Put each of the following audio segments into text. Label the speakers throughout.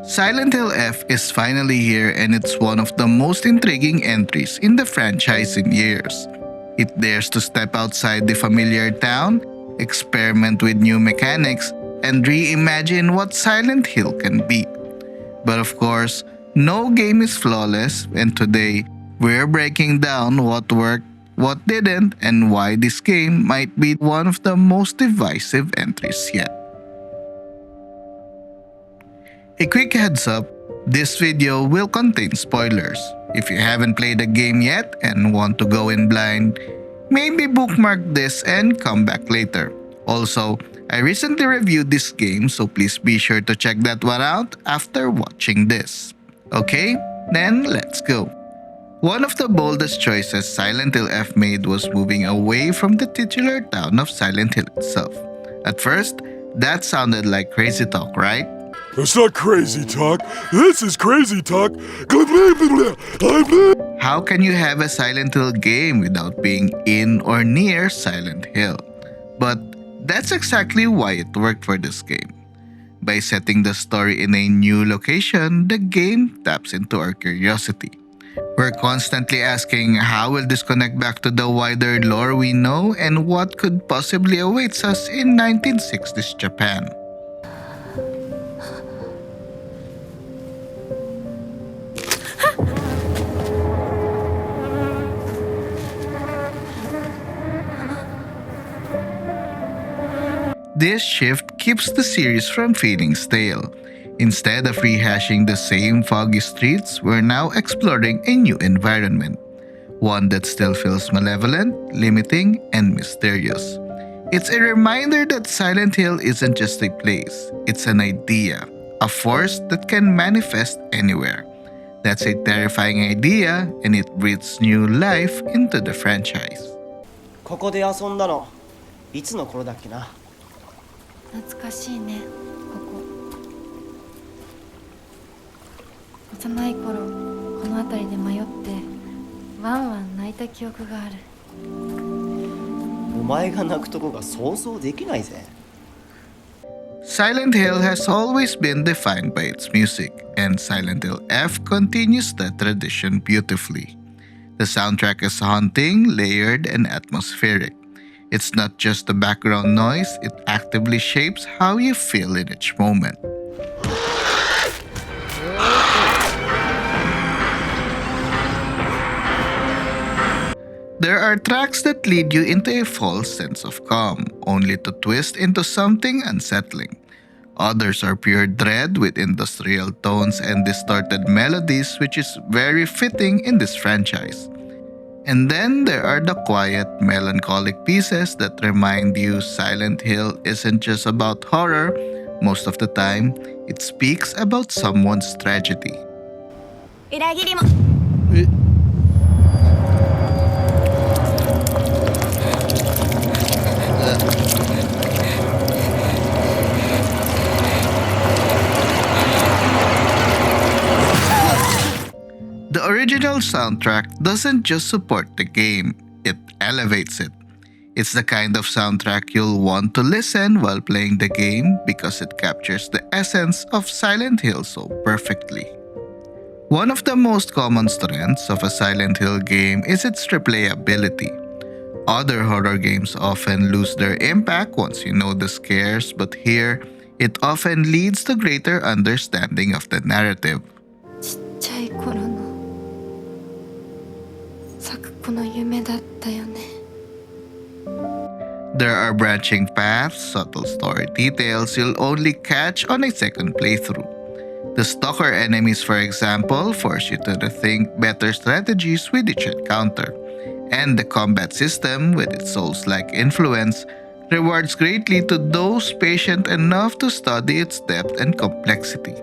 Speaker 1: Silent Hill F is finally here, and it's one of the most intriguing entries in the franchise in years. It dares to step outside the familiar town, experiment with new mechanics, and reimagine what Silent Hill can be. But of course, no game is flawless, and today we're breaking down what worked, what didn't, and why this game might be one of the most divisive entries yet. A quick heads up, this video will contain spoilers. If you haven't played the game yet and want to go in blind, maybe bookmark this and come back later. Also, I recently reviewed this game, so please be sure to check that one out after watching this. Okay, then let's go. One of the boldest choices Silent Hill F made was moving away from the titular town of Silent Hill itself. At first, that sounded like crazy talk, right?
Speaker 2: It's not crazy talk. This is crazy talk.
Speaker 1: How can you have a Silent Hill game without being in or near Silent Hill? But that's exactly why it worked for this game. By setting the story in a new location, the game taps into our curiosity. We're constantly asking how will this connect back to the wider lore we know and what could possibly awaits us in 1960s Japan. This shift keeps the series from feeling stale. Instead of rehashing the same foggy streets, we're now exploring a new environment. One that still feels malevolent, limiting, and mysterious. It's a reminder that Silent Hill isn't just a place, it's an idea, a force that can manifest anywhere. That's a terrifying idea, and it breathes new life into the franchise.
Speaker 3: ここで遊んだのいつの頃だっけな。
Speaker 4: 懐かしいね、ここ。幼い頃この辺りで迷ってワンワン泣いた記憶がある。
Speaker 3: お前が泣くとこが想像できないぜ。
Speaker 1: Silent Hill has always been defined by its music, and Silent Hill F continues that tradition beautifully. The soundtrack is haunting, layered, and atmospheric. It's not just the background noise, it actively shapes how you feel in each moment. There are tracks that lead you into a false sense of calm, only to twist into something unsettling. Others are pure dread with industrial tones and distorted melodies, which is very fitting in this franchise. And then there are the quiet, melancholic pieces that remind you Silent Hill isn't just about horror. Most of the time, it speaks about someone's tragedy. The original soundtrack doesn't just support the game, it elevates it. It's the kind of soundtrack you'll want to listen while playing the game because it captures the essence of Silent Hill so perfectly. One of the most common strengths of a Silent Hill game is its replayability. Other horror games often lose their impact once you know the scares, but here, it often leads to greater understanding of the narrative.
Speaker 4: ちっちゃい頃の咲く子の夢だったよね。
Speaker 1: There are branching paths, subtle story details you'll only catch on a second playthrough. The stalker enemies, for example, force you to rethink better strategies with each encounter. And the combat system, with its Souls-like influence, rewards greatly to those patient enough to study its depth and complexity.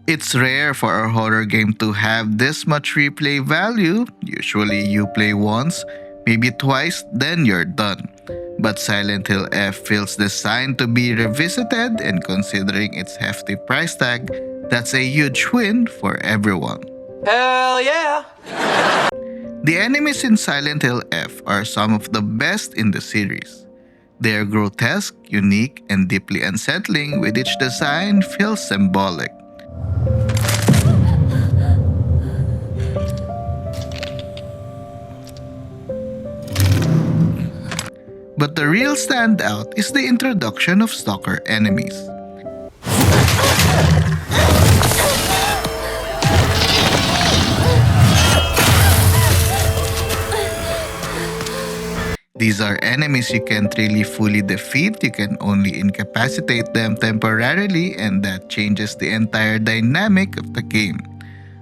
Speaker 1: It's rare for a horror game to have this much replay value. Usually you play once, maybe twice, then you're done. But Silent Hill F feels designed to be revisited, and considering its hefty price tag, that's a huge win for everyone.
Speaker 3: Hell yeah!
Speaker 1: The enemies in Silent Hill F are some of the best in the series. They are grotesque, unique, and deeply unsettling, with each design feels symbolic. But the real standout is the introduction of stalker enemies. These are enemies you can't really fully defeat, you can only incapacitate them temporarily, and that changes the entire dynamic of the game.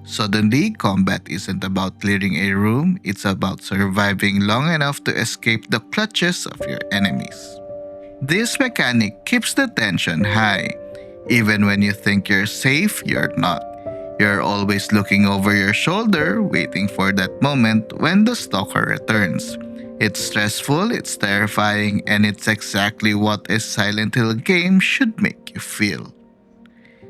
Speaker 1: Suddenly, combat isn't about clearing a room, it's about surviving long enough to escape the clutches of your enemies. This mechanic keeps the tension high. Even when you think you're safe, you're not. You're always looking over your shoulder, waiting for that moment when the stalker returns. It's stressful, it's terrifying, and it's exactly what a Silent Hill game should make you feel.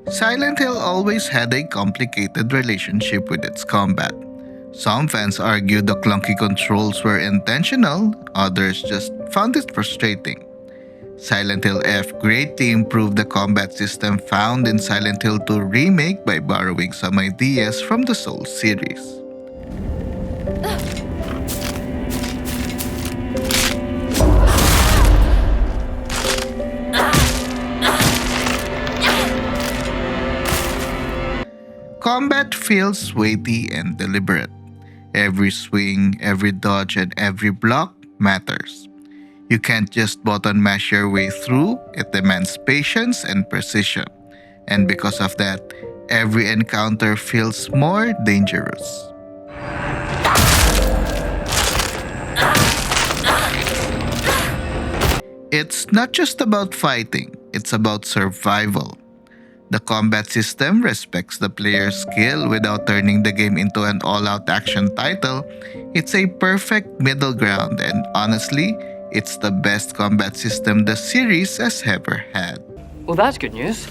Speaker 1: Silent Hill always had a complicated relationship with its combat. Some fans argue the clunky controls were intentional, others just found it frustrating. Silent Hill F greatly improved the combat system found in Silent Hill 2 Remake by borrowing some ideas from the Soul series. Combat feels weighty and deliberate. Every swing, every dodge, and every block matters. You can't just button mash your way through, it demands patience and precision. And because of that, every encounter feels more dangerous. It's not just about fighting, it's about survival. The combat system respects the player's skill without turning the game into an all-out action title. It's a perfect middle ground, and honestly, it's the best combat system the series has ever had.
Speaker 5: Well, that's good news.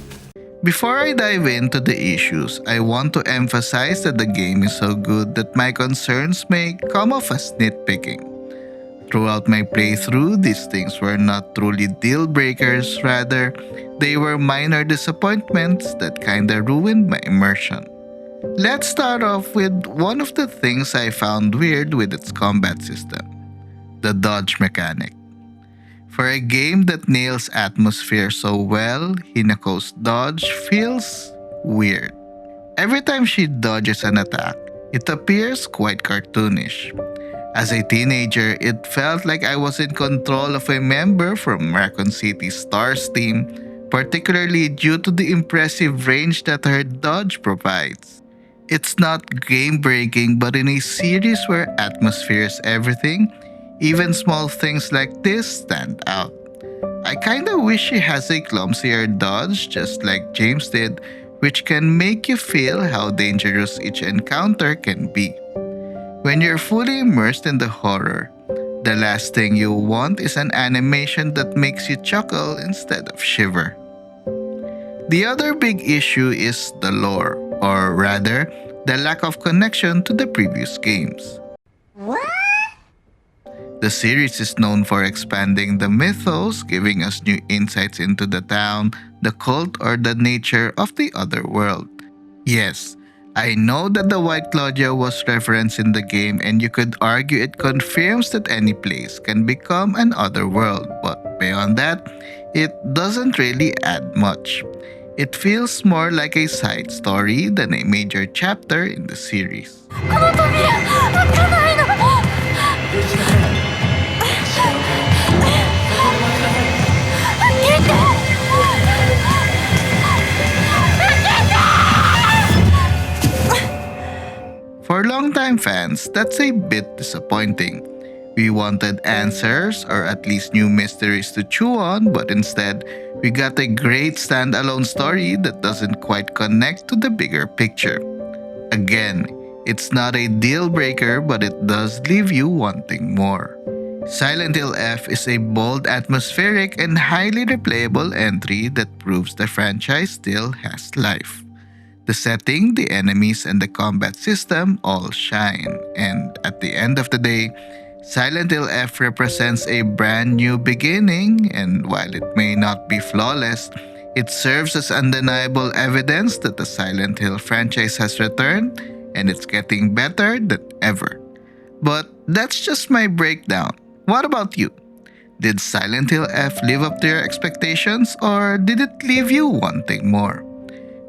Speaker 1: Before I dive into the issues, I want to emphasize that the game is so good that my concerns may come off as nitpicking. Throughout my playthrough, these things were not truly deal breakers, rather, they were minor disappointments that kinda ruined my immersion. Let's start off with one of the things I found weird with its combat system: the dodge mechanic. For a game that nails atmosphere so well, Hinako's dodge feels weird. Every time she dodges an attack, it appears quite cartoonish. As a teenager, it felt like I was in control of a member from Raccoon City's Stars team, particularly due to the impressive range that her dodge provides. It's not game-breaking, but in a series where atmosphere is everything, even small things like this stand out. I kinda wish she has a clumsier dodge just like James did, which can make you feel how dangerous each encounter can be. When you're fully immersed in the horror, the last thing you want is an animation that makes you chuckle instead of shiver. The other big issue is the lore, or rather, the lack of connection to the previous games. The series is known for expanding the mythos, giving us new insights into the town, the cult, or the nature of the other world. Yes, I know that the White Claudia was referenced in the game, and you could argue it confirms that any place can become an other world, but beyond that, it doesn't really add much. It feels more like a side story than a major chapter in the series. For longtime fans, that's a bit disappointing. We wanted answers or at least new mysteries to chew on, but instead, we got a great standalone story that doesn't quite connect to the bigger picture. Again, it's not a deal breaker, but it does leave you wanting more. Silent Hill F is a bold, atmospheric, and highly replayable entry that proves the franchise still has life. The setting, the enemies, and the combat system all shine. And at the end of the day, Silent Hill F represents a brand new beginning, and while it may not be flawless, it serves as undeniable evidence that the Silent Hill franchise has returned and it's getting better than ever. But that's just my breakdown. What about you? Did Silent Hill F live up to your expectations, or did it leave you wanting more?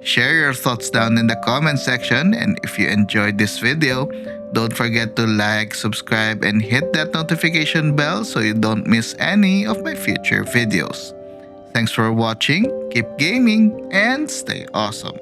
Speaker 1: Share your thoughts down in the comment section, and if you enjoyed this video, don't forget to like, subscribe, and hit that notification bell so you don't miss any of my future videos. Thanks for watching, keep gaming, and stay awesome.